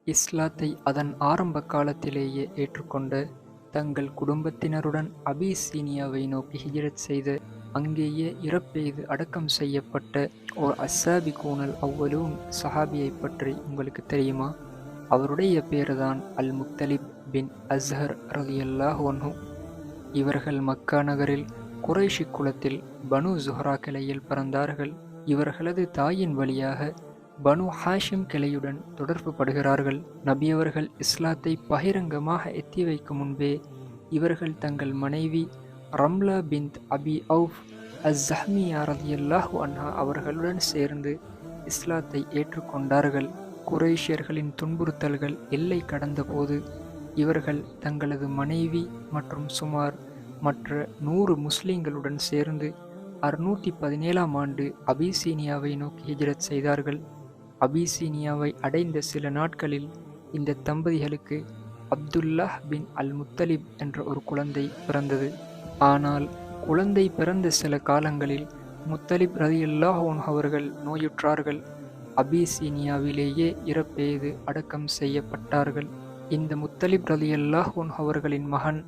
இஸ்லாத்தை அதன் ஆரம்ப காலத்திலேயே ஏற்றுக்கொண்ட தங்கள் குடும்பத்தினருடன் அபிசீனியாவை நோக்கி ஹிஜ்ரத் செய்த, அங்கேயே இறப்பெய்து அடக்கம் செய்யப்பட்ட ஓர் அஸ்ஸாபிகூனல் அவ்வலூன் சஹாபியைப் பற்றி உங்களுக்கு தெரியுமா? அவருடைய பேர்தான் அல் முத்தலிப் பின் அஸ்ஹர் ரலியல்லாஹு அன்ஹு. இவர்கள் மக்கா நகரில் குறைஷி குலத்தில் பனு ஜுஹ்ரா கிளையில் பிறந்தார்கள். இவர்களது தாயின் வழியாக பனு ஹாஷிம் கிளையுடன் தொடர்பு படுகிறார்கள். நபியவர்கள் இஸ்லாத்தை பகிரங்கமாக எத்தி வைக்கும் முன்பே இவர்கள் தங்கள் மனைவி ரம்லா பின்த் அபி அவுஃப் அஸ்ஸஹ்மியா ரலியல்லாஹு அன்ஹா அவர்களுடன் சேர்ந்து இஸ்லாத்தை ஏற்றுக்கொண்டார்கள். குறைஷியர்களின் துன்புறுத்தல்கள் எல்லை கடந்தபோது இவர்கள் தங்களது மனைவி மற்றும் சுமார் மற்ற 100 முஸ்லிம்களுடன் சேர்ந்து 617ஆம் ஆண்டு அபிசீனியாவை நோக்கி ஹிஜ்ரத் செய்தார்கள். அபிசீனியாவை அடைந்த சில நாட்களில் இந்த தம்பதிகளுக்கு அப்துல்லாஹ் பின் அல் முத்தலிப் என்ற ஒரு குழந்தை பிறந்தது. ஆனால் குழந்தை பிறந்த சில காலங்களில் முத்தலிப் ரலியல்லாஹு அன்ஹு அவர்கள் நோயுற்றார்கள். அபிசீனியாவிலேயே இறப்பெய்து அடக்கம் செய்யப்பட்டார்கள். இந்த முத்தலிப் ரலியல்லாஹு அன்ஹு அவர்களின் மகன்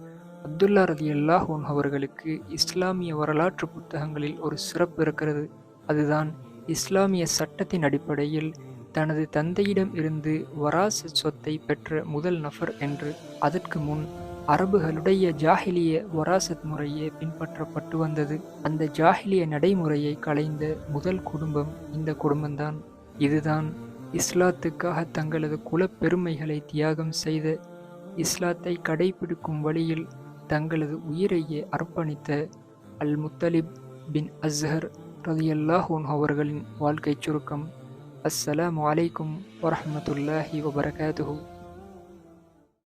அப்துல்லா ரலியல்லாஹு அன்ஹு அவர்களுக்கு இஸ்லாமிய வரலாற்று புத்தகங்களில் ஒரு சிறப்பு இருக்கிறது. அதுதான் இஸ்லாமிய சட்டத்தின் அடிப்படையில் தனது தந்தையிடம் இருந்து வராசத் சொத்தை பெற்ற முதல் நபர் என்று. அதற்கு முன் அரபுகளுடைய ஜாஹிலிய வராசத் முறையே பின்பற்றப்பட்டு வந்தது. அந்த ஜாஹிலிய நடைமுறையை களைந்த முதல் குடும்பம் இந்த குடும்பம்தான். இதுதான் இஸ்லாத்துக்காக தங்களது குலப்பெருமைகளை தியாகம் செய்த, இஸ்லாத்தை கடைபிடிக்கும் வழியில் தங்களது உயிரையே அர்ப்பணித்த அல் முத்தலிப் பின் அஸ்ஹர் ரலியல்லாஹு அன்ஹு அவர்களின் வாழ்க்கைச் சுருக்கம். அஸ்ஸலாமு அலைக்கும் வரஹ்மத்துல்லாஹி வபரகாத்துஹு.